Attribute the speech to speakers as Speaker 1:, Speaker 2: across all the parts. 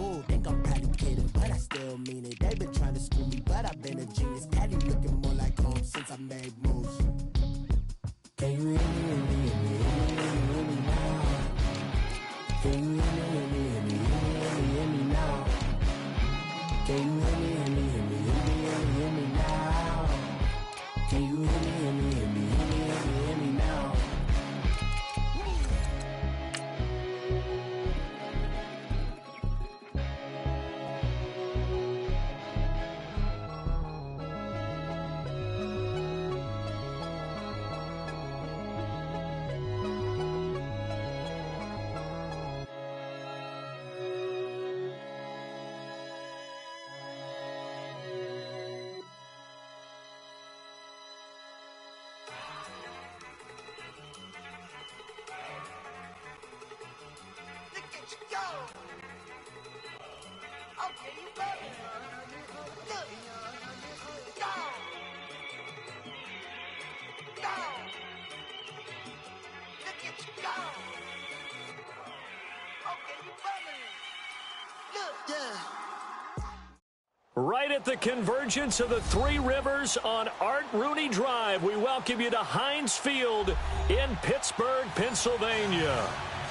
Speaker 1: cool, think I'm probably kidding, but I still mean it. They been trying to screw me, but I've been a genius. Caddy looking more like home since I made moves. Can you hear me, hear me, hear me, hear me, hear me now? Can you hear me, hear me, hear me, hear me, hear me now? Can you hear me, hear me, hear me, hear me, hear me, hear me now? Can you hear me, hear me, hear me, hear me, hear me, hear me now?
Speaker 2: Right at the convergence of the Three Rivers on Art Rooney Drive, we welcome you to Heinz Field in Pittsburgh, Pennsylvania.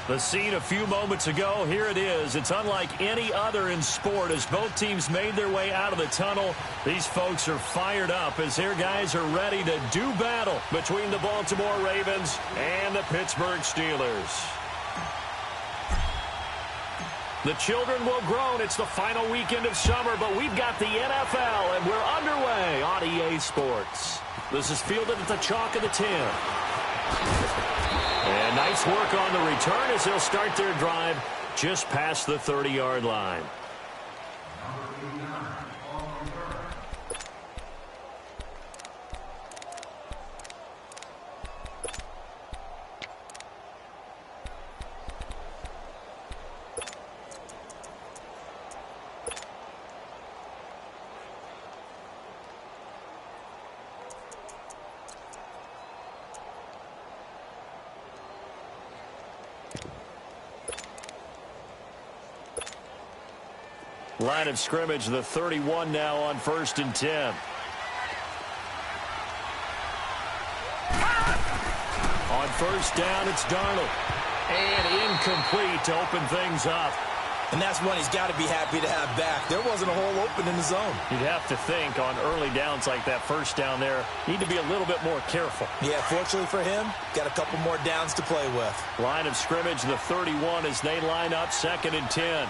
Speaker 2: The scene a few moments ago, here it is. It's unlike any other in sport as both teams made their way out of the tunnel. These folks are fired up as their guys are ready to do battle between the Baltimore Ravens and the Pittsburgh Steelers. The children will groan. It's the final weekend of summer, but we've got the NFL, and we're underway on EA Sports. This is fielded at the chalk of the 10. And nice work on the return as they'll start their drive just past the 30-yard line. Line of scrimmage, the 31 now on 1st and 10. On 1st down, it's Darnold. And incomplete to open things up.
Speaker 3: And that's one he's got to be happy to have back. There wasn't a hole open in the zone.
Speaker 2: You'd have to think on early downs like that 1st down there, need to be a little bit more careful.
Speaker 3: Yeah, fortunately for him, got a couple more downs to play with.
Speaker 2: Line of scrimmage, the 31 as they line up 2nd and 10.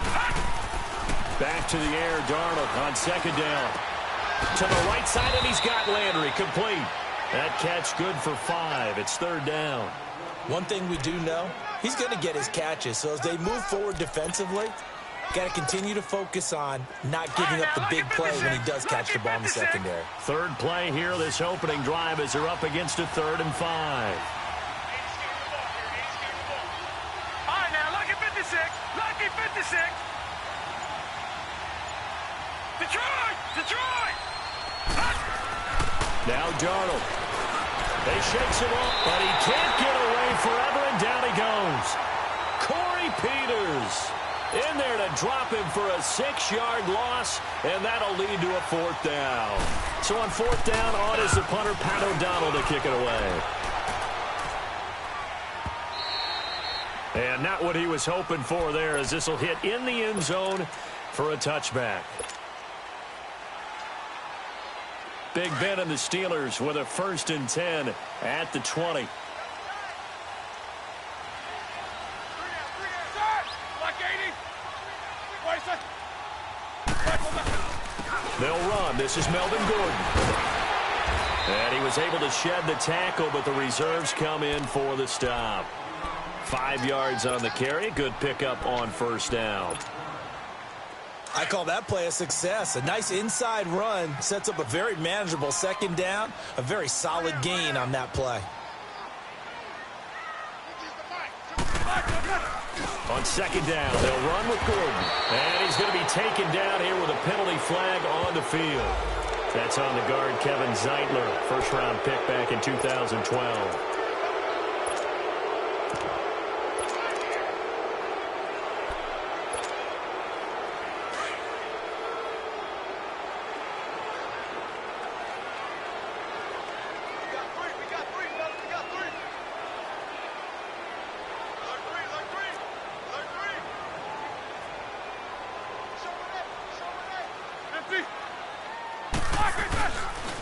Speaker 2: Back to the air, Darnold on 2nd down. To the right side, and he's got Landry complete. That catch good for 5. It's 3rd down.
Speaker 3: One thing we do know, he's going to get his catches. So as they move forward defensively, got to continue to focus on not giving up the big play when he does catch the ball in the secondary.
Speaker 2: 3rd play here, this opening drive as they're up against a 3rd and 5.
Speaker 4: All right, now, lucky 56. Lucky 56. Detroit!
Speaker 2: Now Darnold. They shakes him up, but he can't get away forever, and down he goes. Corey Peters in there to drop him for a 6-yard loss, and that'll lead to a 4th down. So on 4th down, on is the punter, Pat O'Donnell, to kick it away. And not what he was hoping for there, as this will hit in the end zone for a touchback. Big Ben and the Steelers with a 1st and 10 at the 20. They'll run. This is Melvin Gordon. And he was able to shed the tackle, but the reserves come in for the stop. 5 yards on the carry. Good pickup on 1st down.
Speaker 3: I call that play a success. A nice inside run sets up a very manageable 2nd down. A very solid gain on that play.
Speaker 2: On 2nd down, they'll run with Gordon. And he's going to be taken down here with a penalty flag on the field. That's on the guard, Kevin Zeitler. 1st-round pick back in 2012.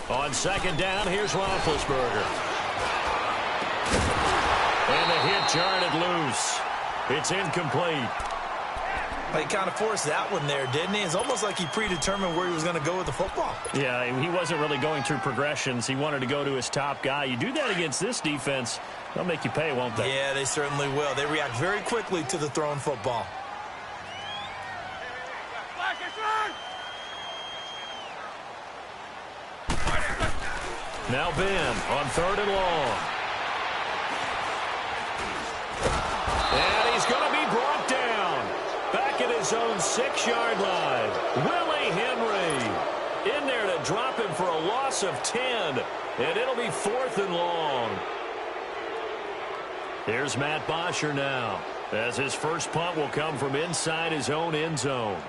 Speaker 2: On second down, here's Roethlisberger. And the hit jarred it loose. It's incomplete.
Speaker 3: He kind of forced that one there, didn't he? It's almost like he predetermined where he was going to go with the football.
Speaker 2: Yeah, he wasn't really going through progressions. He wanted to go to his top guy. You do that against this defense, they'll make you pay, won't they?
Speaker 3: Yeah, they certainly will. They react very quickly to the thrown football.
Speaker 2: Now Ben on 3rd and long. And he's going to be brought down. Back at his own 6-yard line. Willie Henry in there to drop him for a loss of 10. And it'll be 4th and long. Here's Matt Bosher now, as his first punt will come from inside his own end zone.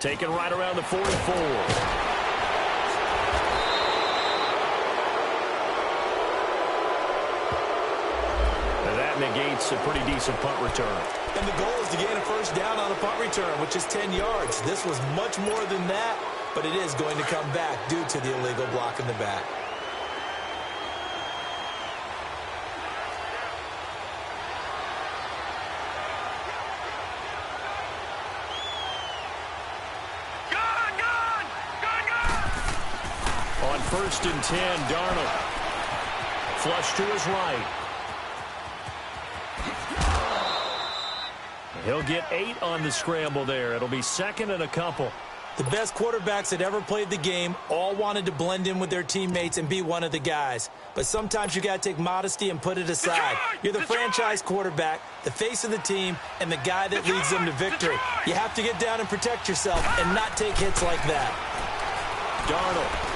Speaker 2: Taken right around the 44. And that negates a pretty decent punt return.
Speaker 3: And the goal is to gain a first down on a punt return, which is 10 yards. This was much more than that, but it is going to come back due to the illegal block in the back.
Speaker 2: On 1st and 10, Darnold. Flush to his right. He'll get 8 on the scramble there. It'll be 2nd and a couple.
Speaker 3: The best quarterbacks that ever played the game all wanted to blend in with their teammates and be one of the guys. But sometimes you got to take modesty and put it aside. You're the franchise quarterback, the face of the team, and the guy that leads them to victory. You have to get down and protect yourself and not take hits like that.
Speaker 2: Darnold.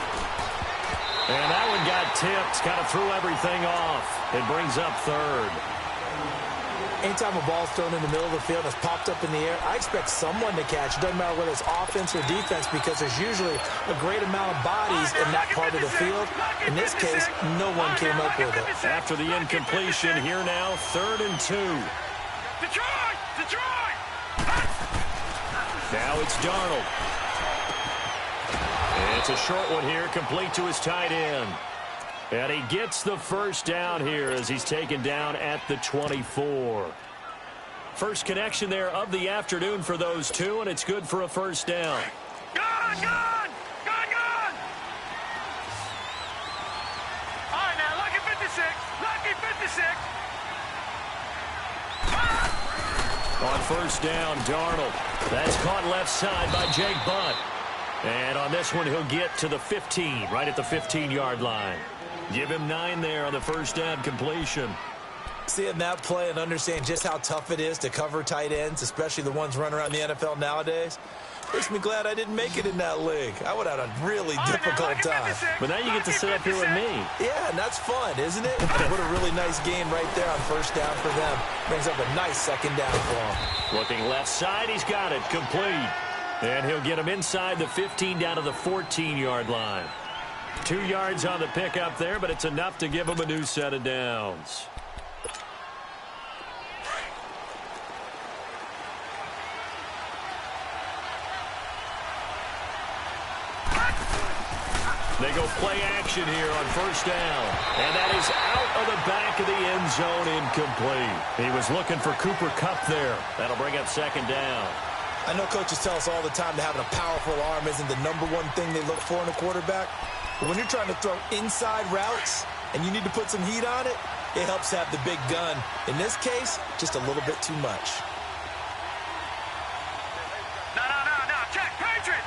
Speaker 2: And that one got tipped, kind of threw everything off. It brings up 3rd.
Speaker 3: Anytime a ball's thrown in the middle of the field and it's popped up in the air, I expect someone to catch. It doesn't matter whether it's offense or defense, because there's usually a great amount of bodies in that part of the field. In this case, no one came up with it.
Speaker 2: After the incompletion, here now, 3rd and 2. Now it's Darnold. It's a short one here, complete to his tight end. And he gets the first down here as he's taken down at the 24. First connection there of the afternoon for those two, and it's good for a first down.
Speaker 4: Gone! All right, now, lucky 56. Lucky 56.
Speaker 2: On first down, Darnold. That's caught left side by Jake Butt. And on this one, he'll get to the 15, right at the 15-yard line. Give him 9 there on the first down completion.
Speaker 3: Seeing that play and understand just how tough it is to cover tight ends, especially the ones running around the NFL nowadays, makes me glad I didn't make it in that league. I would have had a really difficult time.
Speaker 2: But now you get to sit up here with me.
Speaker 3: Yeah, and that's fun, isn't it? What a really nice game right there on first down for them. Brings up a nice second down for them.
Speaker 2: Looking left side, he's got it, complete. And he'll get him inside the 15 down to the 14-yard line. 2 yards on the pickup there, but it's enough to give him a new set of downs. They go play action here on first down. And that is out of the back of the end zone, incomplete. He was looking for Cooper Kupp there. That'll bring up second down.
Speaker 3: I know coaches tell us all the time that having a powerful arm isn't the #1 thing they look for in a quarterback. But when you're trying to throw inside routes and you need to put some heat on it, it helps have the big gun. In this case, just a little bit too much.
Speaker 4: No. Check. Patriot.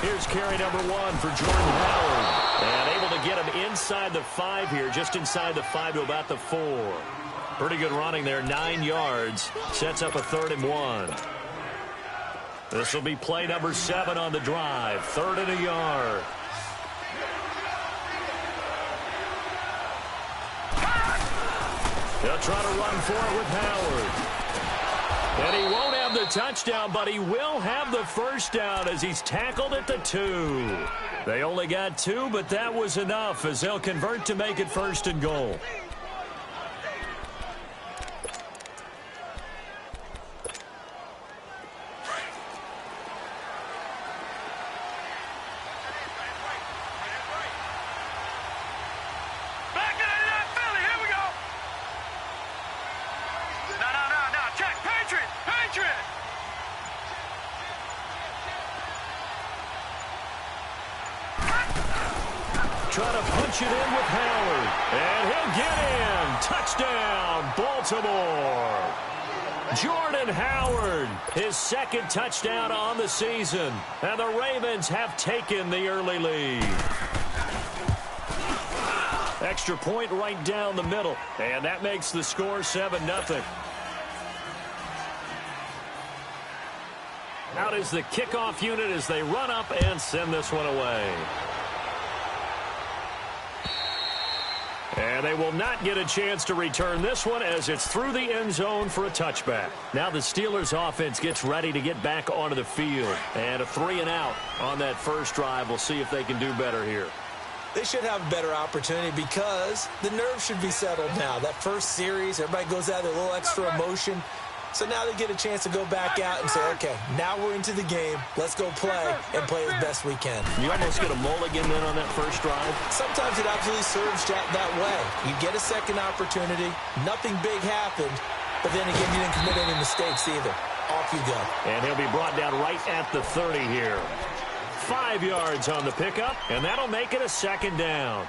Speaker 2: Here's carry number 1 for Jordan Howard. And able to get him inside the 5 here, just inside the 5 to about the 4. Pretty good running there, 9 yards. Sets up a 3rd and 1. This will be play number 7 on the drive. 3rd and a yard. They'll try to run for it with Howard. And he won't have have the touchdown, but he will have the first down as he's tackled at the 2. They only got 2, but that was enough as they'll convert to make it 1st and goal. Trying to punch it in with Howard. And he'll get in. Touchdown, Baltimore. Jordan Howard, his 2nd touchdown on the season. And the Ravens have taken the early lead. Extra point right down the middle. And that makes the score 7-0. Out is the kickoff unit as they run up and send this one away. And they will not get a chance to return this one as it's through the end zone for a touchback. Now the Steelers offense gets ready to get back onto the field. And a 3-and-out on that first drive. We'll see if they can do better here.
Speaker 3: They should have a better opportunity because the nerves should be settled now. That first series, everybody goes out with a little extra emotion. So now they get a chance to go back out and say, okay, now we're into the game. Let's go play and play as best we can.
Speaker 2: You almost get a mulligan then on that first drive?
Speaker 3: Sometimes it absolutely serves that way. You get a second opportunity. Nothing big happened. But then again, you didn't commit any mistakes either. Off you go.
Speaker 2: And he'll be brought down right at the 30 here. 5 yards on the pickup, and that'll make it a 2nd down.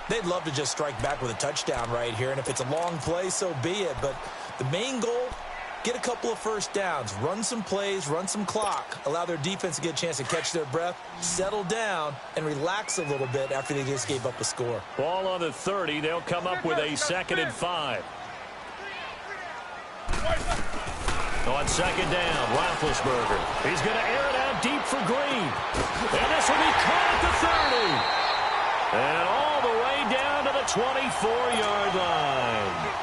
Speaker 3: They'd love to just strike back with a touchdown right here. And if it's a long play, so be it. But the main goal, get a couple of first downs, run some plays, run some clock, allow their defense to get a chance to catch their breath, settle down, and relax a little bit after they just gave up a score.
Speaker 2: Ball on the 30. They'll come up with a 2nd and 5. On 2nd down, Roethlisberger. He's going to air it out deep for Green. And this will be caught at the 30. And all the way down to the 24-yard line.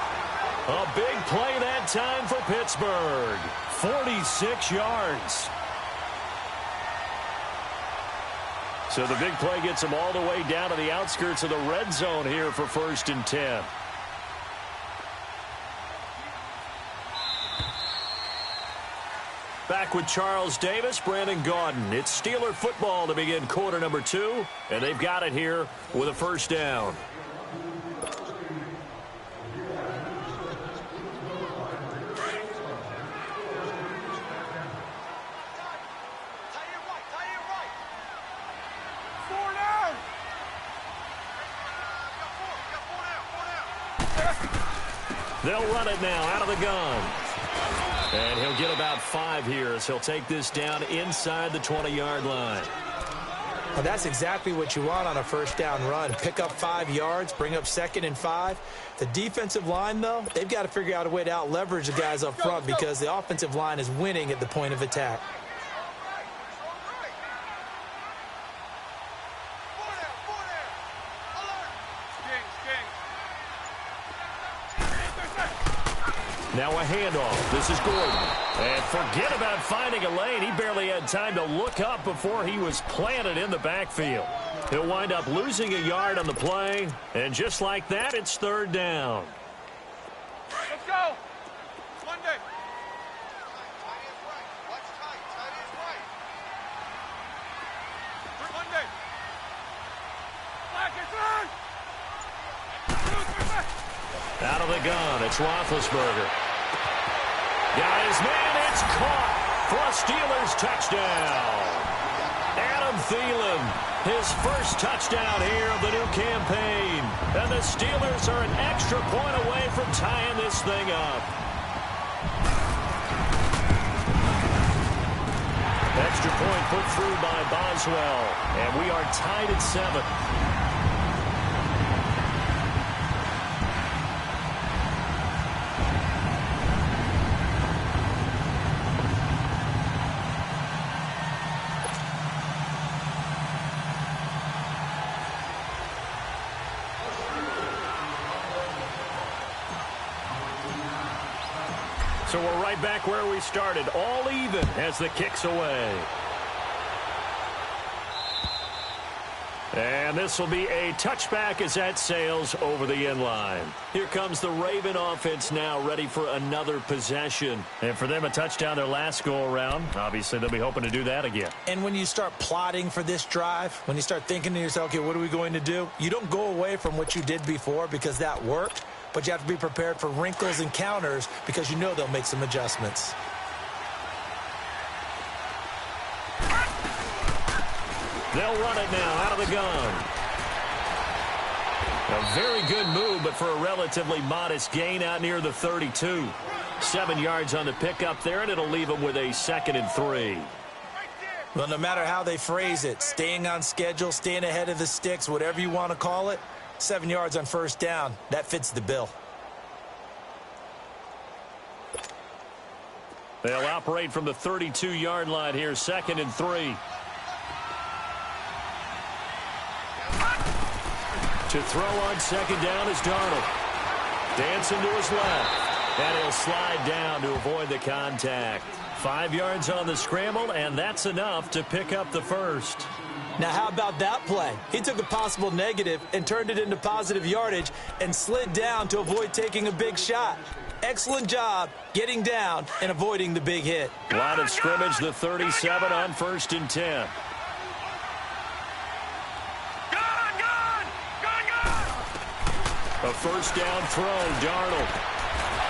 Speaker 2: A big play that time for Pittsburgh. 46 yards. So the big play gets them all the way down to the outskirts of the red zone here for 1st and 10. Back with Charles Davis, Brandon Gaudin. It's Steeler football to begin quarter number 2, and they've got it here with a 1st down. They'll run it now out of the gun. And he'll get about 5 here as he'll take this down inside the 20-yard line.
Speaker 3: Well, that's exactly what you want on a first down run. Pick up 5 yards, bring up 2nd and 5. The defensive line, though, they've got to figure out a way to out-leverage the guys up front because the offensive line is winning at the point of attack.
Speaker 2: Now a handoff. This is Gordon. And forget about finding a lane. He barely had time to look up before he was planted in the backfield. He'll wind up losing a yard on the play. And just like that, it's 3rd down.
Speaker 4: Let's go. Monday. Monday.
Speaker 2: Out of the gun, it's Roethlisberger. Got his man, it's caught for a Steelers touchdown. Adam Thielen, his first touchdown here of the new campaign. And the Steelers are an extra point away from tying this thing up. Extra point put through by Boswell. And we are tied at 7. So we're right back where we started, all even as the kick's away. And this will be a touchback as that sails over the end line. Here comes the Raven offense now, ready for another possession. And for them, a touchdown their last go-around. Obviously, they'll be hoping to do that again.
Speaker 3: And when you start plotting for this drive, when you start thinking to yourself, okay, what are we going to do? You don't go away from what you did before because that worked, but you have to be prepared for wrinkles and counters because you know they'll make some adjustments.
Speaker 2: They'll run it now out of the gun. A very good move, but for a relatively modest gain out near the 32. 7 yards on the pickup there, and it'll leave them with a 2nd and 3.
Speaker 3: Well, no matter how they phrase it, staying on schedule, staying ahead of the sticks, whatever you want to call it, 7 yards on first down, that fits the bill.
Speaker 2: They'll operate from the 32-yard line here, 2nd and 3. To throw on 2nd down is Darnold. Dancing to his left. And he'll slide down to avoid the contact. 5 yards on the scramble, and that's enough to pick up the first.
Speaker 3: Now, how about that play? He took a possible negative and turned it into positive yardage and slid down to avoid taking a big shot. Excellent job getting down and avoiding the big hit.
Speaker 2: Line of scrimmage, the 37 on 1st and 10. A first down throw, Darnold.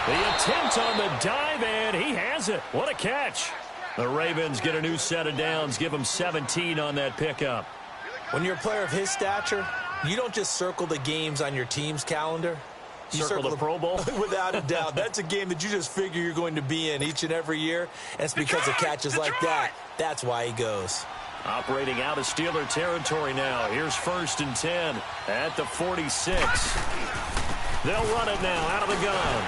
Speaker 2: The attempt on the dive, and he has it. What a catch. The Ravens get a new set of downs, give them 17 on that pickup.
Speaker 3: When you're a player of his stature, you don't just circle the games on your team's calendar. You
Speaker 2: circle the Pro Bowl?
Speaker 3: Without a doubt. That's a game that you just figure you're going to be in each and every year, and it's because of catches like that. That's why he goes.
Speaker 2: Operating out of Steeler territory now. Here's 1st and 10 at the 46. They'll run it now out of the gun.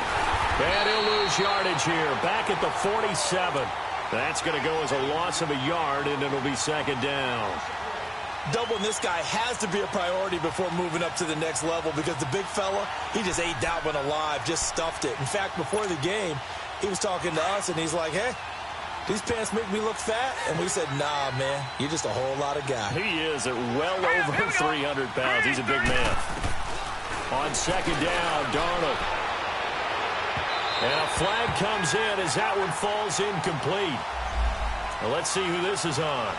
Speaker 2: And he'll lose yardage here. Back at the 47. That's going to go as a loss of a yard, and it'll be 2nd down.
Speaker 3: Doubling this guy has to be a priority before moving up to the next level because the big fella, he just ate that one alive, just stuffed it. In fact, before the game, he was talking to us, and he's like, hey, these pants make me look fat? And we said, nah, man, you're just a whole lot of guy.
Speaker 2: He is at well over 300 pounds. He's a big man. On 2nd down, Darnold. And a flag comes in as that one falls incomplete. Well, let's see who this is on.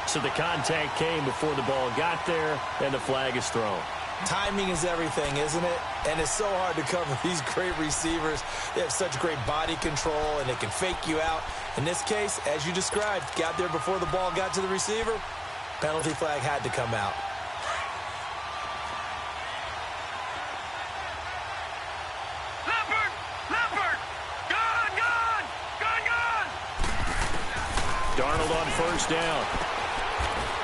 Speaker 2: So the contact came before the ball got there, and the flag is thrown.
Speaker 3: Timing is everything, isn't it? And it's so hard to cover these great receivers. They have such great body control, and they can fake you out. In this case, as you described, got there before the ball got to the receiver. Penalty flag had to come out.
Speaker 2: Darnold on 1st down.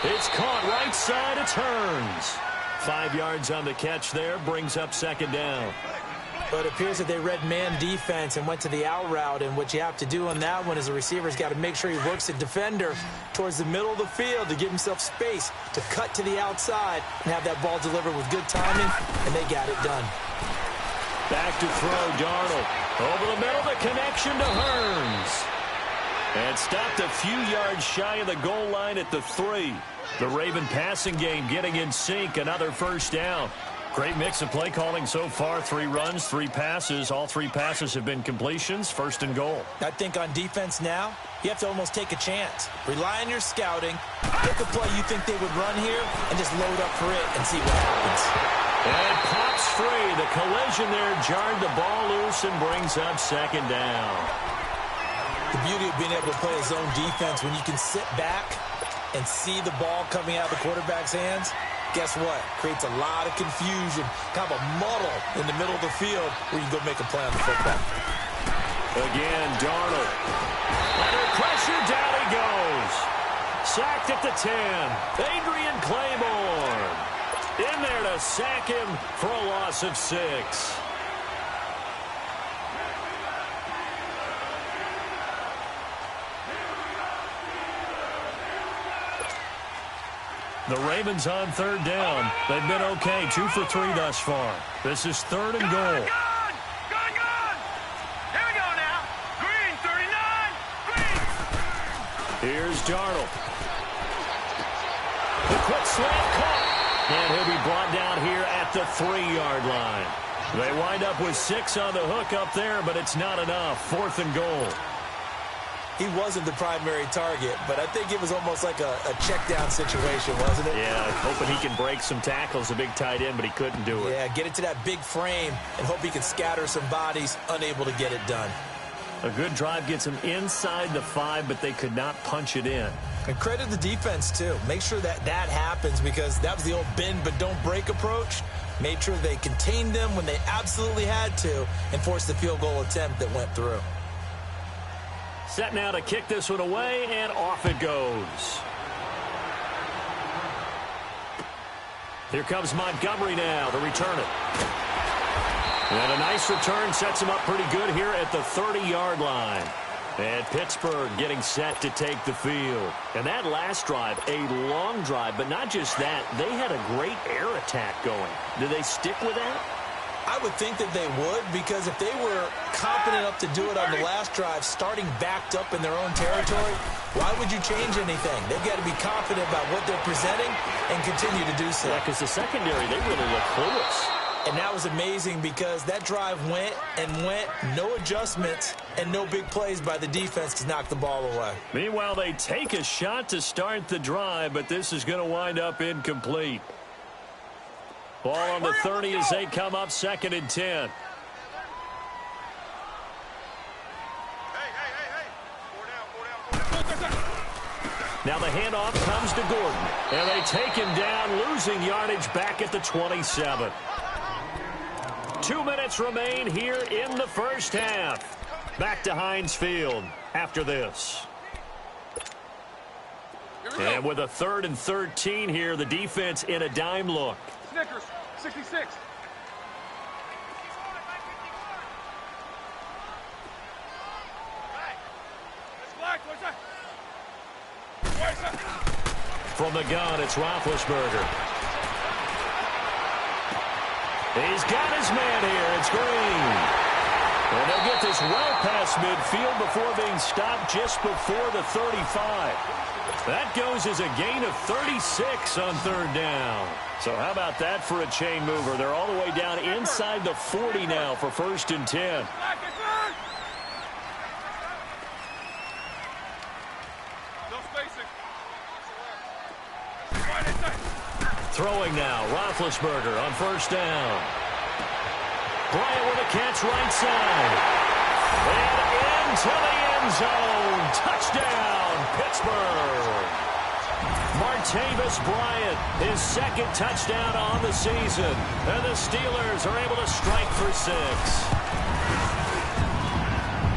Speaker 2: It's caught right side. It turns. 5 yards on the catch there. Brings up 2nd down.
Speaker 3: But it appears that they read man defense and went to the out route. And what you have to do on that one is the receiver's got to make sure he works the defender towards the middle of the field to give himself space to cut to the outside and have that ball delivered with good timing. And they got it done.
Speaker 2: Back to throw, Darnold. Over the middle, the connection to Hearns. And stopped a few yards shy of the goal line at the 3. The Raven passing game getting in sync. Another 1st down. Great mix of play calling so far. 3 runs, 3 passes. All 3 passes have been completions. 1st and goal.
Speaker 3: I think on defense now, you have to almost take a chance. Rely on your scouting. Pick a play you think they would run here and just load up for it and see what happens.
Speaker 2: And pops free. The collision there jarred the ball loose and brings up 2nd down.
Speaker 3: The beauty of being able to play a zone defense when you can sit back and see the ball coming out of the quarterback's hands, guess what? Creates a lot of confusion, kind of a muddle in the middle of the field where you can go make a play on the football.
Speaker 2: Again, Darnold. Under pressure, down he goes. Sacked at the 10. Adrian Claiborne. In there to sack him for a loss of 6. The Ravens on 3rd down. They've been okay, 2 for 3 thus far. This is 3rd and goal.
Speaker 4: Here we go now. 3.
Speaker 2: Here's Darnold. The quick slant caught. And he'll be brought down here at the 3-yard line. They wind up with 6 on the hook up there, but it's not enough. 4th and goal.
Speaker 3: He wasn't the primary target, but I think it was almost like a check down situation, wasn't it?
Speaker 2: Yeah, hoping he can break some tackles, a big tight end, but he couldn't do it.
Speaker 3: Yeah, get it to that big frame and hope he can scatter some bodies, unable to get it done.
Speaker 2: A good drive gets him inside the 5, but they could not punch it in.
Speaker 3: And credit the defense, too. Make sure that happens because that was the old bend but don't break approach. Made sure they contained them when they absolutely had to and forced the field goal attempt that went through.
Speaker 2: Set now to kick this one away, and off it goes. Here comes Montgomery now to return it. And a nice return sets him up pretty good here at the 30-yard line. And Pittsburgh getting set to take the field. And that last drive, a long drive, but not just that. They had a great air attack going. Do they stick with that?
Speaker 3: I would think that they would, because if they were confident enough to do it on the last drive, starting backed up in their own territory, why would you change anything? They've got to be confident about what they're presenting and continue to do so.
Speaker 2: Yeah, because the secondary, they really look clueless.
Speaker 3: And that was amazing because that drive went and went, no adjustments, and no big plays by the defense to knock the ball away.
Speaker 2: Meanwhile, they take a shot to start the drive, but this is going to wind up incomplete. Ball on the 30 as they come up 2nd and 10. Now the handoff comes to Gordon, and they take him down, losing yardage back at the 27. 2 minutes remain here in the first half. Back to Heinz Field after this. And with a 3rd and 13 here, the defense in a dime look.
Speaker 4: Snickers, 66.
Speaker 2: From the gun, it's Roethlisberger. He's got his man here. It's Green. And they'll get this well past midfield before being stopped just before the 35. That goes as a gain of 36 on 3rd down. So how about that for a chain mover? They're all the way down inside the 40 now for 1st and 10. Throwing now, Roethlisberger on 1st down. Bryant with a catch right side. And into the end zone. Touchdown, Pittsburgh. Martavis Bryant, his 2nd touchdown on the season. And the Steelers are able to strike for 6.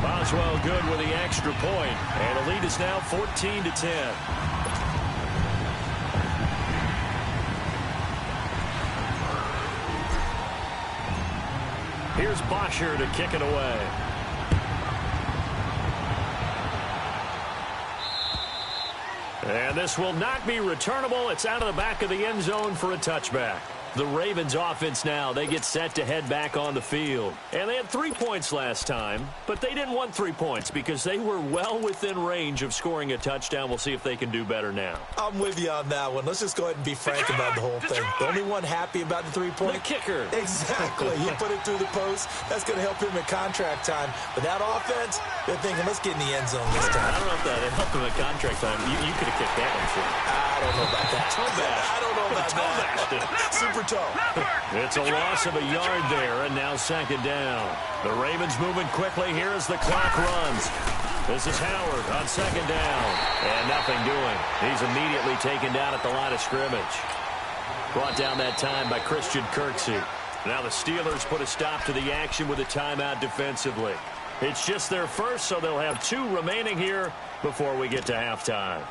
Speaker 2: Boswell good with the extra point. And the lead is now 14-10. Here's Bosher to kick it away. And this will not be returnable. It's out of the back of the end zone for a touchback. The Ravens offense now, they get set to head back on the field. And they had 3 points last time, but they didn't want 3 points because they were well within range of scoring a touchdown. We'll see if they can do better now.
Speaker 3: I'm with you on that one. Let's just go ahead and be frank about the whole thing. The only one happy about the 3-point?
Speaker 2: The kicker.
Speaker 3: Exactly. He put it through the post. That's going to help him in contract time. But that offense, they're thinking, let's get in the end zone this time.
Speaker 2: I don't know if that helped him at contract time. You could have kicked that one for him.
Speaker 3: I don't know about that.
Speaker 2: Toe bash.
Speaker 3: I don't know about
Speaker 2: that.
Speaker 3: Super toe.
Speaker 2: It's a loss of a yard there, and now 2nd down. The Ravens moving quickly here as the clock runs. This is Howard on 2nd down. And nothing doing. He's immediately taken down at the line of scrimmage. Brought down that time by Christian Kirksey. Now the Steelers put a stop to the action with a timeout defensively. It's just their first, so they'll have 2 remaining here before we get to halftime.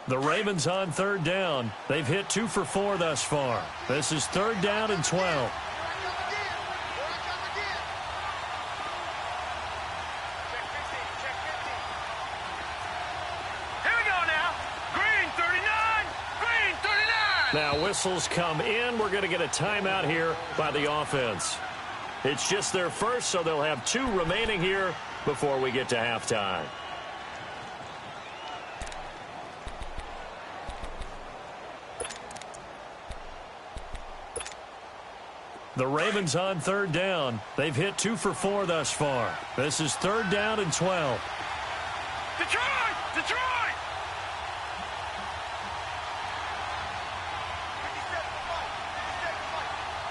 Speaker 2: The Ravens on 3rd down. They've hit 2 for 4 thus far. This is 3rd down and 12. Now whistles come in. We're going to get a timeout here by the offense. It's just their first, so they'll have 2 remaining here before we get to halftime. The Ravens on 3rd down. They've hit 2 for 4 thus far. This is 3rd down and 12.
Speaker 4: Detroit! Detroit!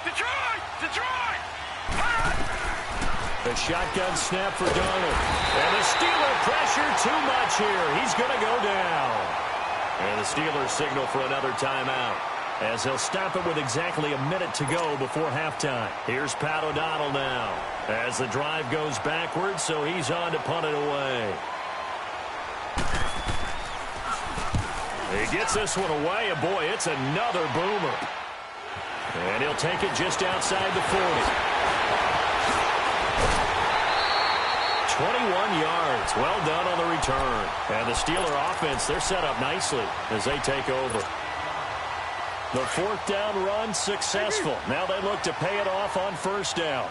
Speaker 4: Detroit! Detroit!
Speaker 2: The shotgun snap for Darnold. And the Steeler pressure too much here. He's going to go down. And the Steelers signal for another timeout, as they'll stop it with exactly a minute to go before halftime. Here's Pat O'Donnell now, as the drive goes backwards, so he's on to punt it away. He gets this one away, and boy, it's another boomer. And he'll take it just outside the 40. 21 yards. Well done on the return. And the Steeler offense, they're set up nicely as they take over. The 4th down run successful. Now they look to pay it off on 1st down.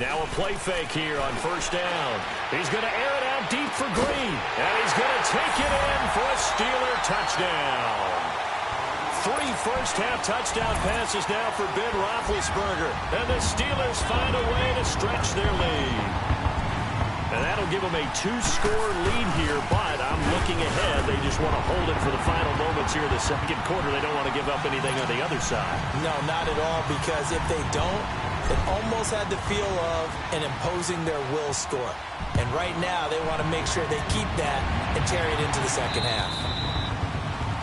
Speaker 2: Now a play fake here on 1st down. He's going to air it out deep for Green. And he's going to take it in for a Steeler touchdown. 3 first-half touchdown passes now for Ben Roethlisberger. And the Steelers find a way to stretch their lead. And that'll give them a 2-score lead here, but I'm looking ahead. They just want to hold it for the final moments here in the 2nd quarter. They don't want to give up anything on the other side.
Speaker 3: No, not at all, because if they don't, it almost had the feel of an imposing their will score. And right now, they want to make sure they keep that and carry it into the 2nd half.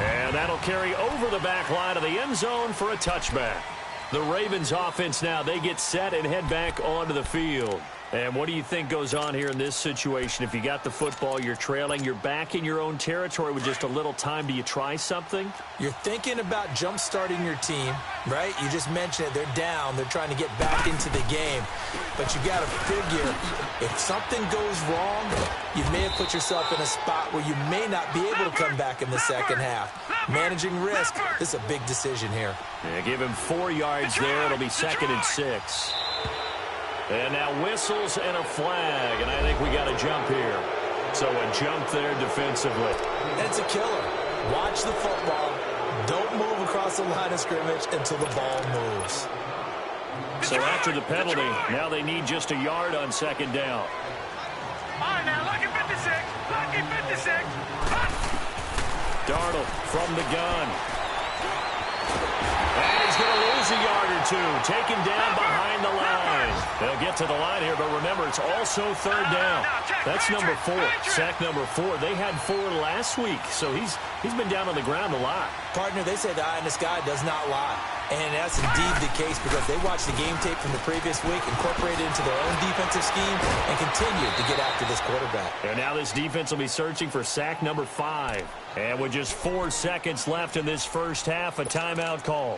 Speaker 2: And that'll carry over the back line of the end zone for a touchback. The Ravens offense now, they get set and head back onto the field. And what do you think goes on here in this situation? If you got the football, you're trailing, you're back in your own territory with just a little time. Do you try something?
Speaker 3: You're thinking about jump-starting your team, right? You just mentioned it. They're down. They're trying to get back into the game. But you got to figure, if something goes wrong, you may have put yourself in a spot where you may not be able to come back in the 2nd half. Managing risk, this is a big decision here.
Speaker 2: Yeah, give him 4 yards there. It'll be 2nd and 6. And now whistles and a flag, and I think we got a jump here. So a jump there defensively.
Speaker 3: And it's a killer. Watch the football. Don't move across the line of scrimmage until the ball moves.
Speaker 2: So after the penalty, now they need just a yard on 2nd down.
Speaker 4: All right, now, lucky 56. Lucky 56.
Speaker 2: Darnold from the gun. And he's going to lose a yard or 2. Taken down behind the line. They'll get to the line here, but remember, it's also 3rd down. That's number 4. Sack number 4. They had 4 last week, so he's been down on the ground a lot.
Speaker 3: Partner, they say the eye in the sky does not lie. And that's indeed the case because they watched the game tape from the previous week, incorporated it into their own defensive scheme, and continued to get after this quarterback.
Speaker 2: And now this defense will be searching for sack number 5. And with just 4 seconds left in this first half, a timeout call.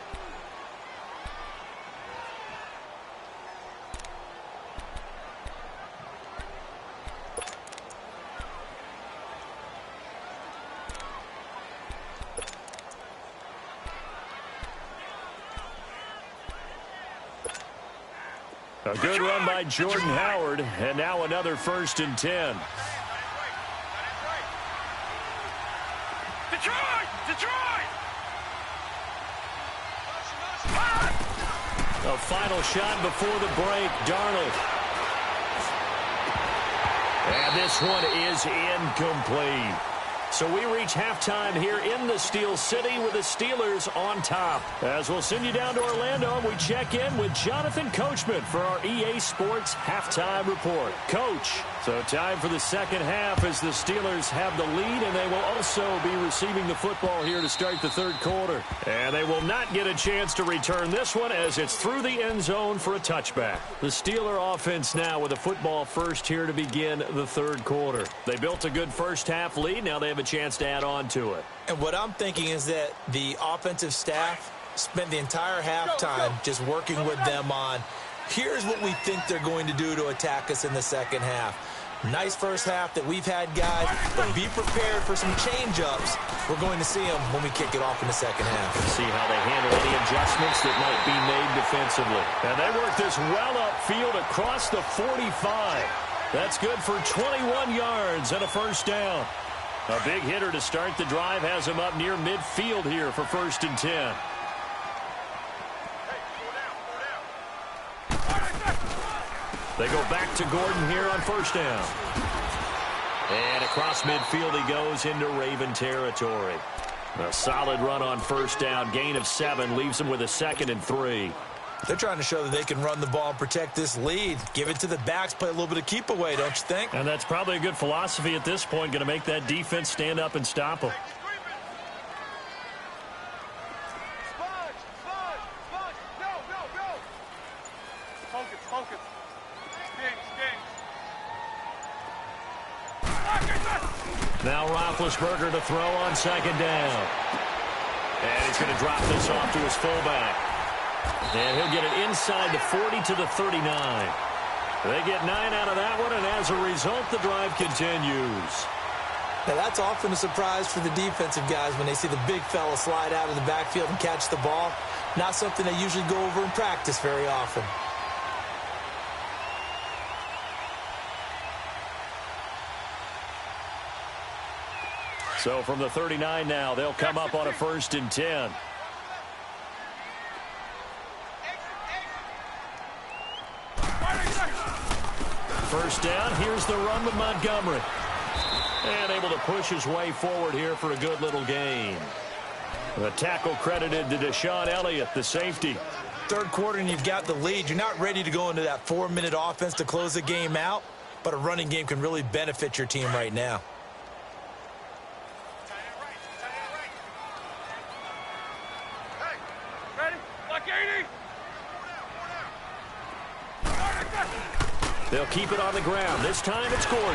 Speaker 2: A good run by Jordan Howard, and now another 1st and 10.
Speaker 4: Detroit! Detroit!
Speaker 2: A final shot before the break, Darnold. And this one is incomplete. So we reach halftime here in the Steel City with the Steelers on top. As we'll send you down to Orlando, we check in with Jonathan Coachman for our EA Sports Halftime Report. Coach, so time for the 2nd half as the Steelers have the lead, and they will also be receiving the football here to start the 3rd quarter. And they will not get a chance to return this one as it's through the end zone for a touchback. The Steeler offense now with a football first here to begin the 3rd quarter. They built a good first half lead. Now they have a chance to add on to it.
Speaker 3: And what I'm thinking is that the offensive staff spent the entire halftime just working with them on Here's what we think they're going to do to attack us in the second half. Nice first half that we've had, guys, but be prepared for some change-ups. We're going to see them when we kick it off in the second half.
Speaker 2: See how they handle any adjustments that might be made defensively. And they work this well upfield across the 45. That's good for 21 yards and a first down. A big hitter to start the drive has him up near midfield here for 1st and 10. They go back to Gordon here on 1st down. And across midfield he goes into Raven territory. A solid run on 1st down. Gain of 7 leaves him with a 2nd and 3.
Speaker 3: They're trying to show that they can run the ball and protect this lead. Give it to the backs, play a little bit of keep away, don't you think?
Speaker 2: And that's probably a good philosophy at this point. Going to make that defense stand up and stop them. Now Roethlisberger to throw on 2nd down. And he's going to drop this off to his fullback. And he'll get it inside the 40 to the 39. They get 9 out of that one, and as a result, the drive continues.
Speaker 3: Now, that's often a surprise for the defensive guys when they see the big fella slide out of the backfield and catch the ball. Not something they usually go over in practice very often.
Speaker 2: So from the 39 now, they'll come up on a 1st and 10. First down, here's the run with Montgomery. And able to push his way forward here for a good little gain. The tackle credited to Deshaun Elliott, the safety.
Speaker 3: Third quarter and you've got the lead. You're not ready to go into that 4-minute offense to close the game out, but a running game can really benefit your team right now.
Speaker 2: They'll keep it on the ground. This time it's Gordon.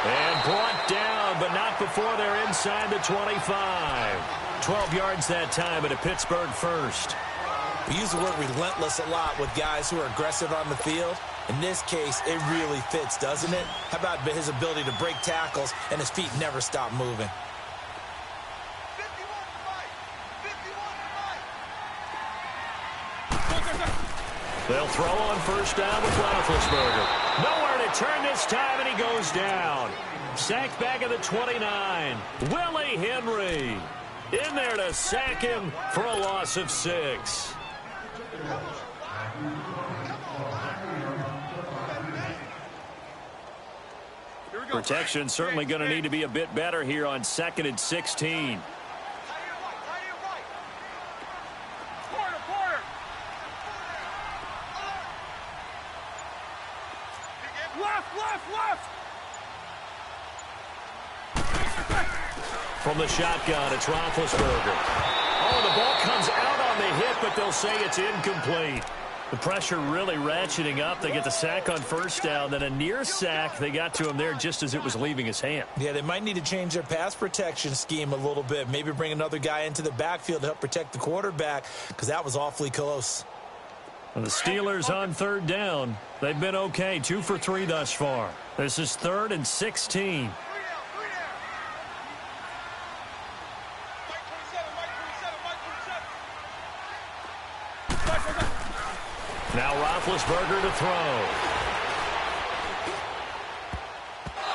Speaker 2: And brought down, but not before they're inside the 25. 12 yards that time, and a Pittsburgh first.
Speaker 3: We use the word relentless a lot with guys who are aggressive on the field. In this case, it really fits, doesn't it? How about his ability to break tackles and his feet never stop moving?
Speaker 2: They'll throw on 1st down with Roethlisberger. Nowhere to turn this time, and he goes down. Sacked back at the 29. Willie Henry in there to sack him for a loss of 6. Protection certainly going to need to be a bit better here on 2nd and 16. From the shotgun, it's Roethlisberger. Oh, the ball comes out on the hit, but they'll say it's incomplete. The pressure really ratcheting up. They get the sack on 1st down, then a near sack. They got to him there just as it was leaving his hand.
Speaker 3: Yeah, they might need to change their pass protection scheme a little bit. Maybe bring another guy into the backfield to help protect the quarterback, because that was awfully close.
Speaker 2: And the Steelers on 3rd down. They've been okay, 2 for 3 thus far. This is 3rd and 16. Now Roethlisberger to throw.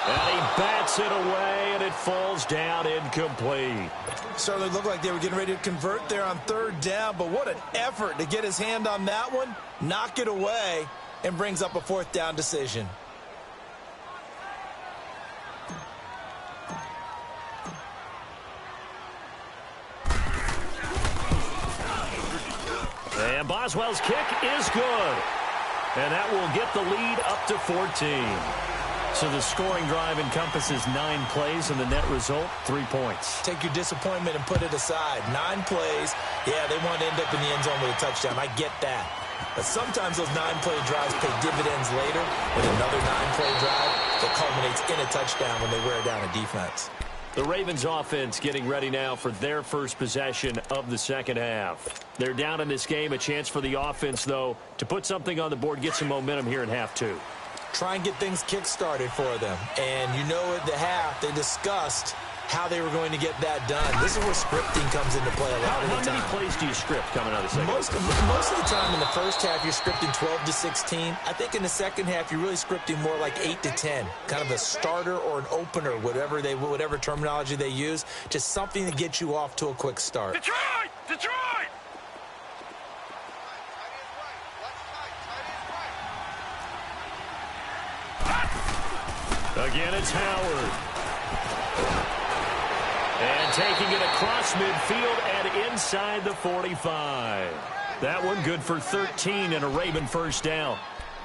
Speaker 2: And he bats it away, and it falls down incomplete.
Speaker 3: Certainly looked like they were getting ready to convert there on 3rd down, but what an effort to get his hand on that one, knock it away, and brings up a 4th down decision.
Speaker 2: And Boswell's kick is good. And that will get the lead up to 14. So the scoring drive encompasses 9 plays, and the net result, 3 points.
Speaker 3: Take your disappointment and put it aside. 9 plays. Yeah, they want to end up in the end zone with a touchdown. I get that. But sometimes those 9-play drives pay dividends later with another 9-play drive that culminates in a touchdown when they wear down a defense.
Speaker 2: The Ravens offense getting ready now for their first possession of the second half. They're down in this game. A chance for the offense, though, to put something on the board, get some momentum here in half two.
Speaker 3: Try and get things kick-started for them. And you know at the half, they discussed how they were going to get that done. This is where scripting comes into play a lot of the time.
Speaker 2: How many plays do you script coming out of the second half?
Speaker 3: Most of the time in the first half, you're scripting 12 to 16. I think in the second half, you're really scripting more like 8 to 10. Kind of a starter or an opener, whatever terminology they use. Just something to get you off to a quick start.
Speaker 4: Detroit! Detroit!
Speaker 2: Again, it's Howard. And taking it across midfield and inside the 45. That one good for 13 and a Raven first down.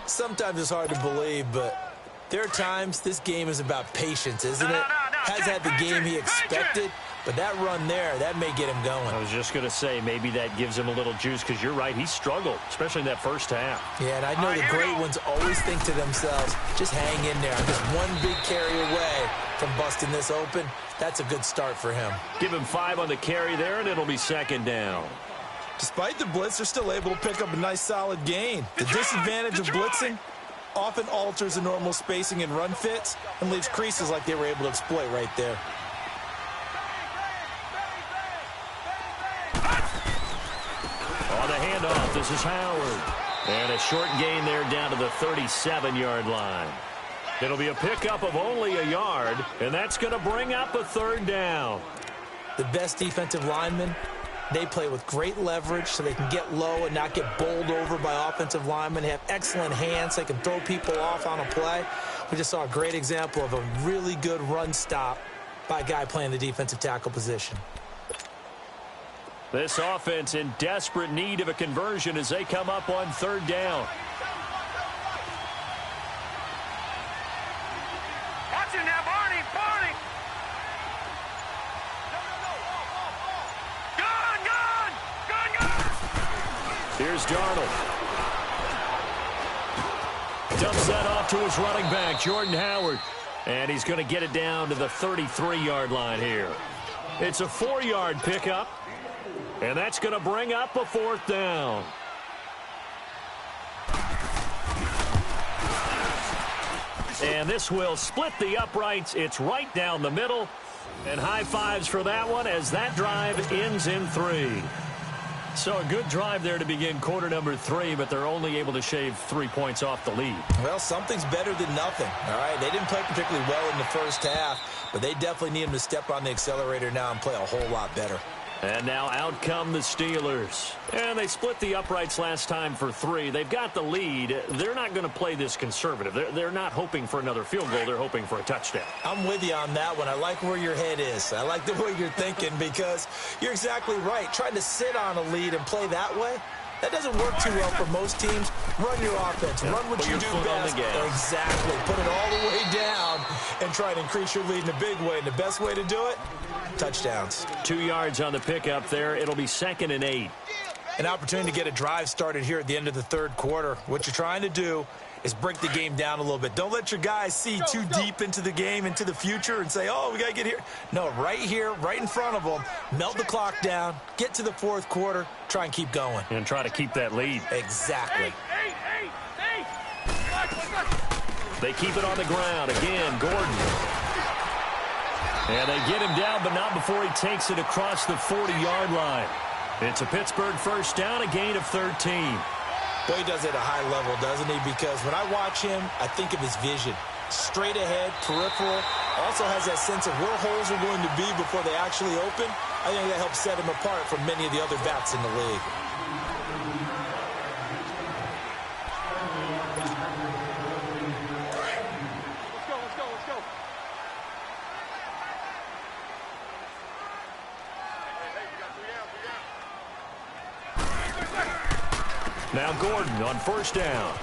Speaker 3: Sometimes it's hard to believe, but there are times this game is about patience, isn't it? Has had the game he expected, but that run there, that may get him going.
Speaker 2: I was just going to say, maybe that gives him a little juice, because you're right, he struggled, especially in that first half.
Speaker 3: Yeah, and I know the great ones always think to themselves, just hang in there. I'm just one big carry away from busting this open. That's a good start for him.
Speaker 2: Give him 5 on the carry there, and it'll be second down.
Speaker 3: Despite the blitz, they're still able to pick up a nice solid gain. The disadvantage of blitzing often alters the normal spacing and run fits and leaves creases like they were able to exploit right there.
Speaker 2: On the handoff, this is Howard. And a short gain there down to the 37-yard line. It'll be a pickup of only a yard, and that's going to bring up a third down.
Speaker 3: The best defensive linemen, they play with great leverage so they can get low and not get bowled over by offensive linemen. They have excellent hands. They can throw people off on a play. We just saw a great example of a really good run stop by a guy playing the defensive tackle position.
Speaker 2: This offense in desperate need of a conversion as they come up on third down.
Speaker 4: Watch him now, Barney! Barney! Gun!
Speaker 2: Here's Darnold. Dumps that off to his running back, Jordan Howard. And he's going to get it down to the 33-yard line here. It's a 4-yard pickup. And that's going to bring up a fourth down. And this will split the uprights. It's right down the middle. And high fives for that one as that drive ends in 3. So a good drive there to begin quarter number 3, but they're only able to shave 3 points off the lead.
Speaker 3: Well, something's better than nothing, all right? They didn't play particularly well in the first half, but they definitely need them to step on the accelerator now and play a whole lot better.
Speaker 2: And now out come the Steelers. And they split the uprights last time for 3. They've got the lead. They're not going to play this conservative. They're not hoping for another field goal. They're hoping for a touchdown.
Speaker 3: I'm with you on that one. I like where your head is. I like the way you're thinking because you're exactly right. Trying to sit on a lead and play that way, that doesn't work too well for most teams. Run your offense. Run what you do best. Exactly. Put it all the way down and try to increase your lead in a big way. And the best way to do it, touchdowns.
Speaker 2: 2 yards on the pickup there. It'll be 2nd and 8.
Speaker 3: An opportunity to get a drive started here at the end of the third quarter. What you're trying to do is break the game down a little bit. Don't let your guys see too deep into the game, into the future, and say, oh, we got to get here. No, right here, right in front of them, melt the clock down, get to the fourth quarter, try and keep going.
Speaker 2: And try to keep that lead.
Speaker 3: Exactly.
Speaker 2: They keep it on the ground. Again, Gordon. And they get him down, but not before he takes it across the 40-yard line. It's a Pittsburgh first down, a gain of 13.
Speaker 3: Boy, he does it at a high level, doesn't he? Because when I watch him, I think of his vision. Straight ahead, peripheral. Also has that sense of where holes are going to be before they actually open. I think that helps set him apart from many of the other backs in the league.
Speaker 2: Now Gordon on first down.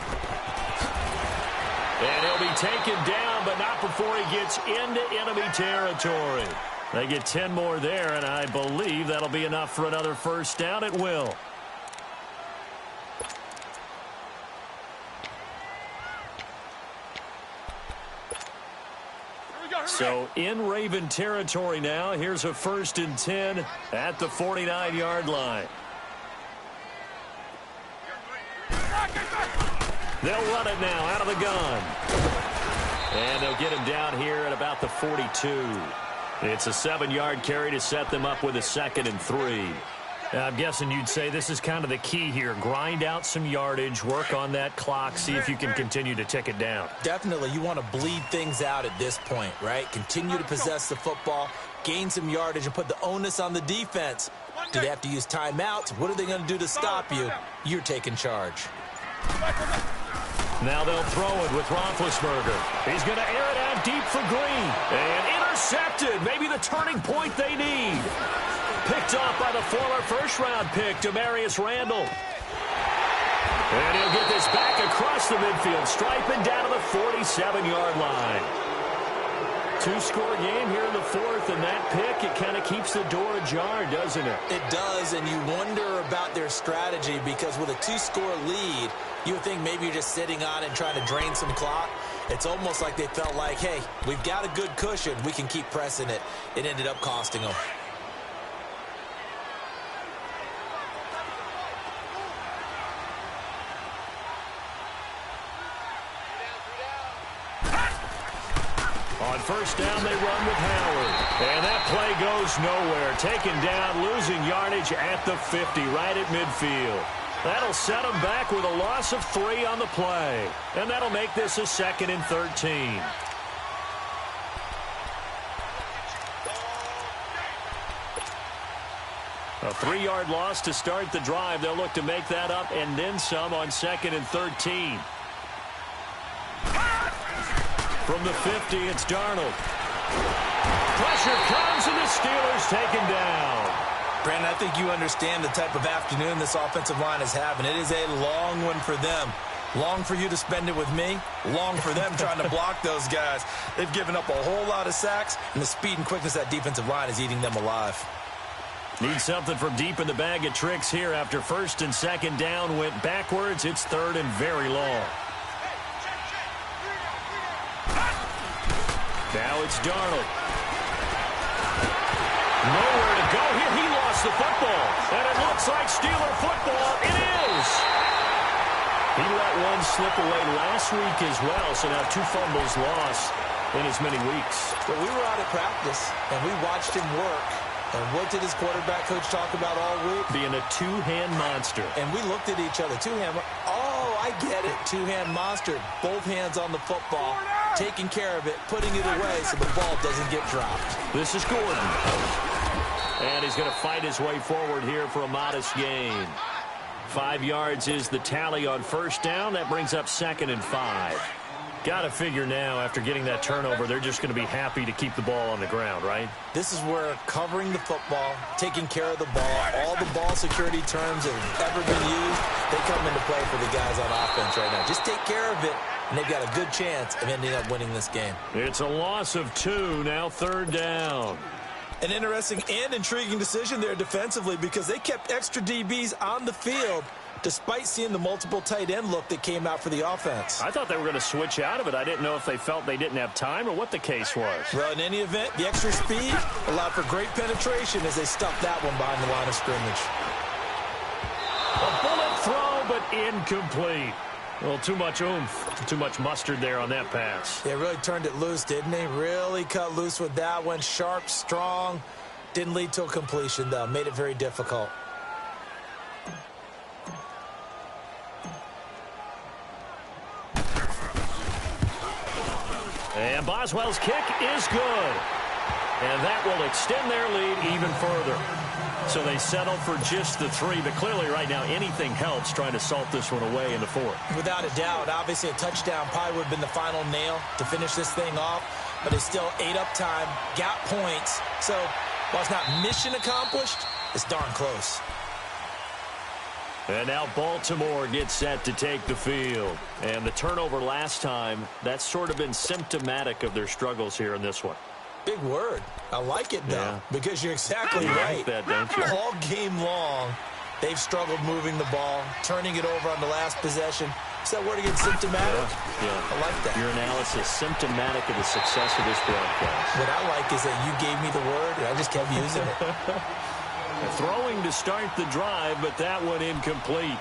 Speaker 2: And he'll be taken down, but not before he gets into enemy territory. They get 10 more there, and I believe that'll be enough for another first down. It will.
Speaker 4: Here we go.
Speaker 2: So in Raven territory now. Here's a 1st and 10 at the 49-yard line. They'll run it now out of the gun. And they'll get him down here at about the 42. It's a 7-yard carry to set them up with a 2nd and 3. I'm guessing you'd say this is kind of the key here. Grind out some yardage, work on that clock, see if you can continue to tick it down.
Speaker 3: Definitely, you want to bleed things out at this point, right? Continue to possess the football, gain some yardage, and put the onus on the defense. Do they have to use timeouts? What are they going to do to stop you? You're taking charge.
Speaker 2: Now they'll throw it with Roethlisberger. He's going to air it out deep for Green. And intercepted. Maybe the turning point they need. Picked off by the former first-round pick, Demarius Randall. And he'll get this back across the midfield, striping down to the 47-yard line. 2-score game here in the 4th, and that pick, it kind of keeps the door ajar, doesn't it?
Speaker 3: It does, and you wonder about their strategy because with a 2-score lead, you would think maybe you're just sitting on it and trying to drain some clock. It's almost like they felt like, hey, we've got a good cushion. We can keep pressing it. It ended up costing them.
Speaker 2: On 1st down, they run with Howard. And that play goes nowhere. Taken down, losing yardage at the 50, right at midfield. That'll set them back with a loss of 3 on the play. And that'll make this a 2nd and 13. A 3-yard loss to start the drive. They'll look to make that up and then some on 2nd and 13. From the 50, it's Darnold. Pressure comes, and the Steelers taken down.
Speaker 3: Brandon, I think you understand the type of afternoon this offensive line is having. It is a long one for them. Long for you to spend it with me. Long for them trying to block those guys. They've given up a whole lot of sacks, and the speed and quickness of that defensive line is eating them alive.
Speaker 2: Need something from deep in the bag of tricks here. After 1st and 2nd down went backwards, it's 3rd and very long. Now it's Darnold. Nowhere to go here. He lost the football. And it looks like Steeler football. It is. He let one slip away last week as well. So now 2 fumbles lost in as many weeks.
Speaker 3: But we were out at practice, and we watched him work. And what did his quarterback coach talk about all week?
Speaker 2: Being a 2-hand monster.
Speaker 3: And we looked at each other. 2-hand. Oh, I get it. 2-hand monster. Both hands on the football. Taking care of it, putting it away so the ball doesn't get dropped.
Speaker 2: This is Gordon. And he's going to fight his way forward here for a modest gain. 5 yards is the tally on 1st down. That brings up 2nd and 5. Got to figure now, after getting that turnover, they're just going to be happy to keep the ball on the ground, right?
Speaker 3: This is where covering the football, taking care of the ball, all the ball security terms that have ever been used, they come into play for the guys on offense right now. Just take care of it, and they've got a good chance of ending up winning this game.
Speaker 2: It's a loss of 2, now 3rd down.
Speaker 3: An interesting and intriguing decision there defensively because they kept extra DBs on the field despite seeing the multiple tight end look that came out for the offense.
Speaker 2: I thought they were going to switch out of it. I didn't know if they felt they didn't have time or what the case was.
Speaker 3: Well, in any event, the extra speed allowed for great penetration as they stuffed that one behind the line of scrimmage.
Speaker 2: A bullet throw, but incomplete. Well, too much oomph, too much mustard there on that pass.
Speaker 3: They really turned it loose, didn't they? Really cut loose with that one. Sharp, strong. Didn't lead to a completion, though. Made it very difficult.
Speaker 2: And Boswell's kick is good. And that will extend their lead even further. So they settle for just the 3, but clearly right now anything helps trying to salt this one away in the 4th.
Speaker 3: Without a doubt, obviously a touchdown probably would have been the final nail to finish this thing off, but they still ate up time, got points. So while it's not mission accomplished, it's darn close.
Speaker 2: And now Baltimore gets set to take the field. And the turnover last time, that's sort of been symptomatic of their struggles here in this one.
Speaker 3: Big word. I like it, though, because you're exactly right.
Speaker 2: Like that, don't you?
Speaker 3: All game long, they've struggled moving the ball, turning it over on the last possession. Is that word again, symptomatic?
Speaker 2: Yeah.
Speaker 3: I like that.
Speaker 2: Your analysis, symptomatic of the success of this broadcast.
Speaker 3: What I like is that you gave me the word, and I just kept using it.
Speaker 2: Throwing to start the drive, but that one incomplete.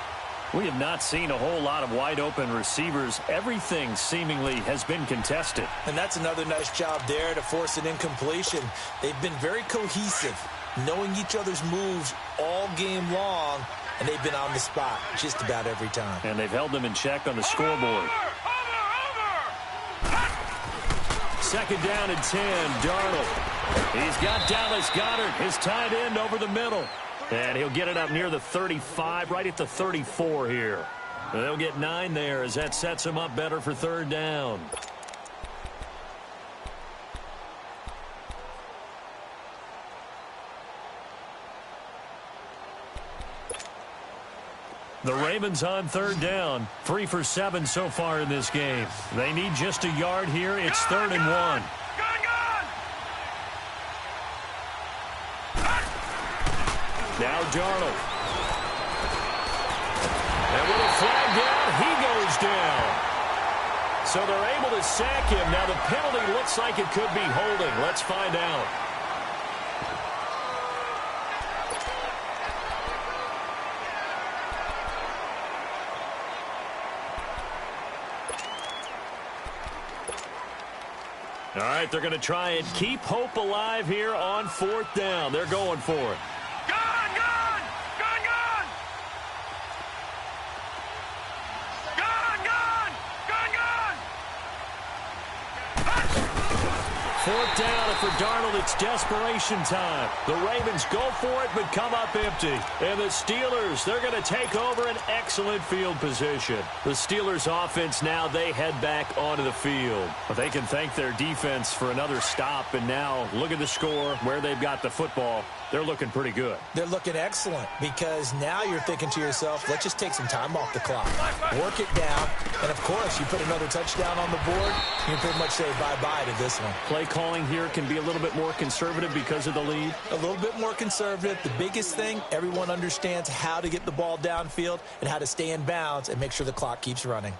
Speaker 2: We have not seen a whole lot of wide-open receivers. Everything seemingly has been contested.
Speaker 3: And that's another nice job there to force an incompletion. They've been very cohesive, knowing each other's moves all game long, and they've been on the spot just about every time.
Speaker 2: And they've held them in check on the scoreboard. Second down and 10, Darnold. He's got Dallas Goedert, his tight end, over the middle. And he'll get it up near the 35, right at the 34 here. They'll get 9 there as that sets him up better for third down. The Ravens on third down. 3 for 7 so far in this game. They need just a yard here. It's 3rd and 1. Now Darnold. And with a flag down, he goes down. So they're able to sack him. Now the penalty looks like it could be holding. Let's find out. All right, they're going to try and keep hope alive here on 4th down. They're going for it. Fourth down, and for Darnold, it's desperation time. The Ravens go for it, but come up empty. And the Steelers, they're going to take over an excellent field position. The Steelers' offense now, they head back onto the field. But they can thank their defense for another stop. And now, look at the score, where they've got the football. They're looking pretty good.
Speaker 3: They're looking excellent because now you're thinking to yourself, let's just take some time off the clock. Work it down. And, of course, you put another touchdown on the board, you pretty much say bye-bye to this one.
Speaker 2: Play calling here can be a little bit more conservative because of the lead.
Speaker 3: A little bit more conservative. The biggest thing, everyone understands how to get the ball downfield and how to stay in bounds and make sure the clock keeps running.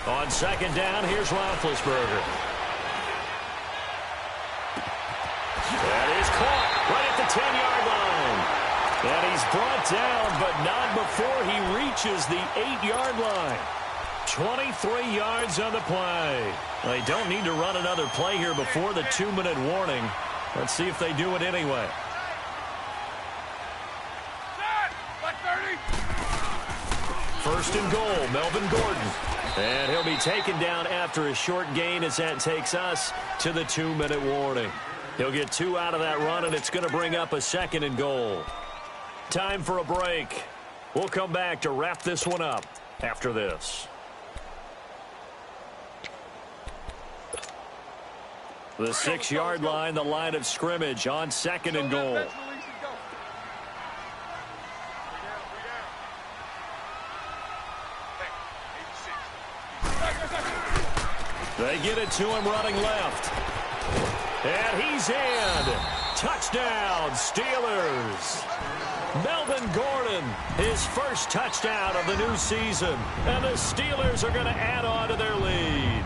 Speaker 2: On second down, here's Roethlisberger. That is caught right at the 10-yard line. And he's brought down, but not before he reaches the 8-yard line. 23 yards on the play. They don't need to run another play here before the 2-minute warning. Let's see if they do it anyway. First and goal, Melvin Gordon. And he'll be taken down after a short gain as that takes us to the 2-minute warning. He'll get 2 out of that run, and it's going to bring up a 2nd and goal. Time for a break. We'll come back to wrap this one up after this. The 6-yard line, the line of scrimmage on 2nd and goal. They get it to him running left. And he's in. Touchdown, Steelers. Melvin Gordon, his first touchdown of the new season. And the Steelers are going to add on to their lead.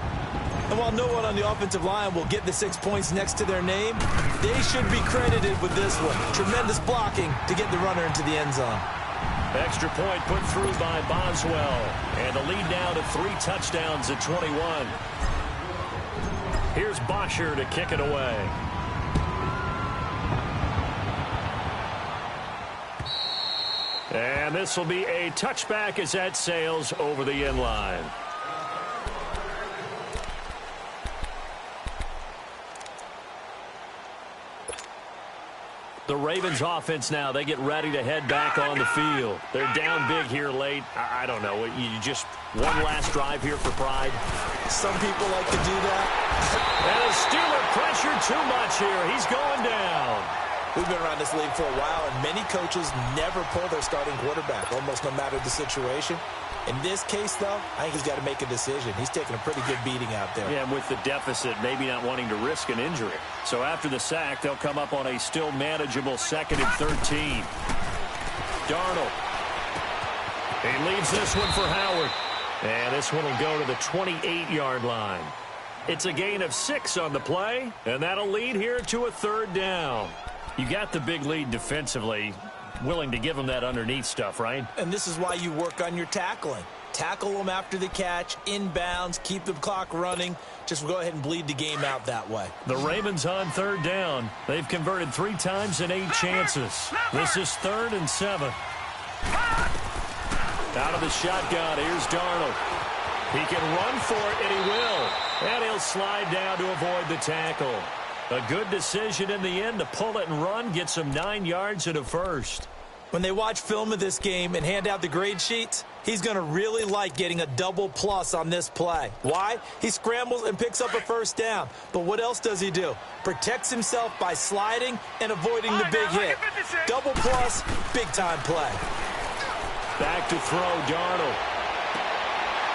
Speaker 3: And while no one on the offensive line will get the 6 points next to their name, they should be credited with this one. Tremendous blocking to get the runner into the end zone.
Speaker 2: Extra point put through by Boswell. And the lead now to 3 touchdowns at 21. Here's Bosher to kick it away. And this will be a touchback as that sails over the end line. The Ravens offense now. They get ready to head back on the field. They're down big here late. I don't know. You just one last drive here for pride.
Speaker 3: Some people like to do that.
Speaker 2: And a Steeler pressure too much here. He's going down.
Speaker 3: We've been around this league for a while, and many coaches never pull their starting quarterback, almost no matter the situation. In this case, though, I think he's got to make a decision. He's taking a pretty good beating out there.
Speaker 2: Yeah, and with the deficit, maybe not wanting to risk an injury. So after the sack, they'll come up on a still manageable 2nd and 13. Darnold. He leaves this one for Howard. And this one will go to the 28-yard line. It's a gain of 6 on the play, and that'll lead here to a 3rd down. You got the big lead defensively. Willing to give them that underneath stuff, right?
Speaker 3: And this is why you work on your tackling. Tackle them after the catch, inbounds, keep the clock running. Just go ahead and bleed the game out that way.
Speaker 2: The Ravens on 3rd down. They've converted 3 times in 8 chances. This is 3rd and 7. Out of the shotgun, here's Darnold. He can run for it, and he will. And he'll slide down to avoid the tackle. A good decision in the end to pull it and run, get some 9 yards and a first.
Speaker 3: When they watch film of this game and hand out the grade sheets, he's going to really like getting a double plus on this play. Why? He scrambles and picks up a first down. But what else does he do? Protects himself by sliding and avoiding the big hit. Double plus, big-time play.
Speaker 2: Back to throw, Darnold.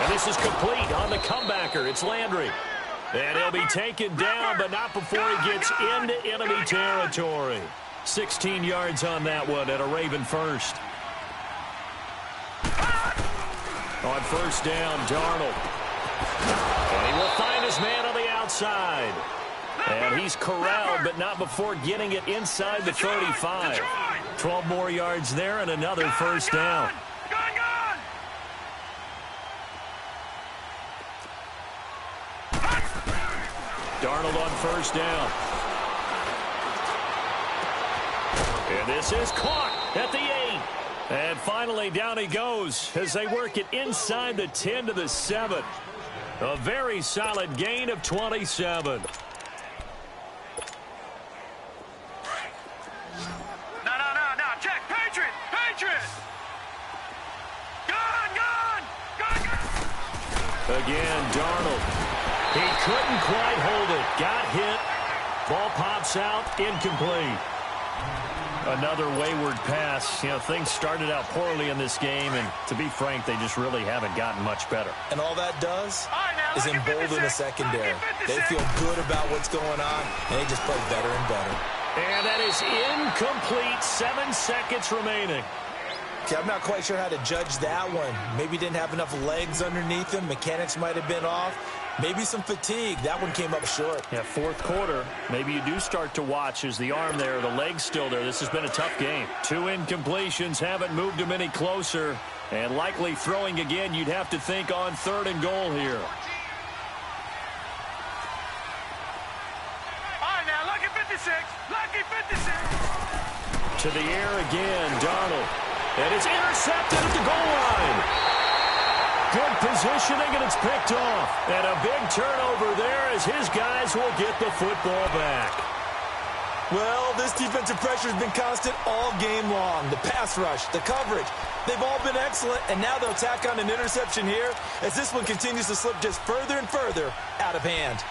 Speaker 2: And this is complete on the comebacker. It's Landry. And he'll be taken down, but not before he gets into enemy territory. 16 yards on that one at a Raven first. On first down, Darnold. And he will find his man on the outside. And he's corralled, but not before getting it inside the 35. 12 more yards there and another first down. Darnold on first down. And this is caught at the 8. And finally down he goes as they work it inside the 10 to the 7. A very solid gain of 27.
Speaker 4: No, check. Patriot. Gone.
Speaker 2: Again, Darnold. He couldn't quite hold it. Got hit. Ball pops out. Incomplete. Another wayward pass. You know, things started out poorly in this game, and to be frank, they just really haven't gotten much better.
Speaker 3: And all that does is embolden the secondary. They feel good about what's going on, and they just play better and better.
Speaker 2: And that is incomplete. 7 seconds remaining.
Speaker 3: Okay, I'm not quite sure how to judge that one. Maybe didn't have enough legs underneath him. Mechanics might have been off. Maybe some fatigue. That one came up short.
Speaker 2: Yeah, 4th quarter. Maybe you do start to watch as the arm there, the leg's still there. This has been a tough game. 2 incompletions haven't moved him any closer. And likely throwing again, you'd have to think on 3rd and goal here.
Speaker 4: All right, now, lucky 56.
Speaker 2: To the air again, Darnold. And it's intercepted at the goal line. Good positioning, and it's picked off. And a big turnover there as his guys will get the football back.
Speaker 3: Well, this defensive pressure has been constant all game long. The pass rush, the coverage, they've all been excellent, and now they'll tack on an interception here as this one continues to slip just further and further out of hand.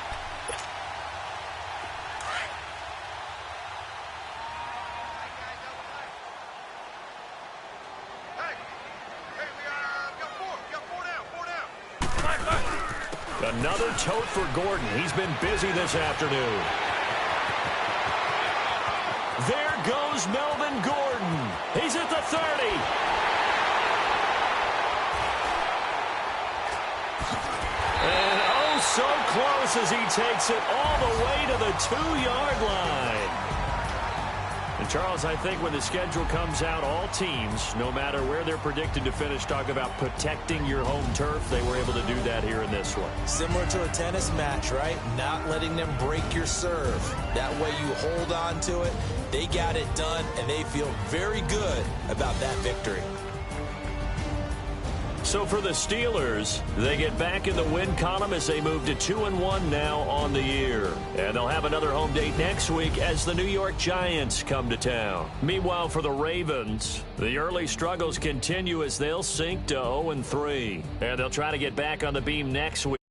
Speaker 2: Another tote for Gordon. He's been busy this afternoon. There goes Melvin Gordon. He's at the 30. And oh, so close as he takes it all the way to the 2-yard line. And Charles, I think when the schedule comes out, all teams, no matter where they're predicted to finish, talk about protecting your home turf. They were able to do that here in this one.
Speaker 3: Similar to a tennis match, right? Not letting them break your serve. That way you hold on to it. They got it done, and they feel very good about that victory.
Speaker 2: So for the Steelers, they get back in the win column as they move to 2-1 now on the year. And they'll have another home date next week as the New York Giants come to town. Meanwhile, for the Ravens, the early struggles continue as they'll sink to 0-3. And they'll try to get back on the beam next week.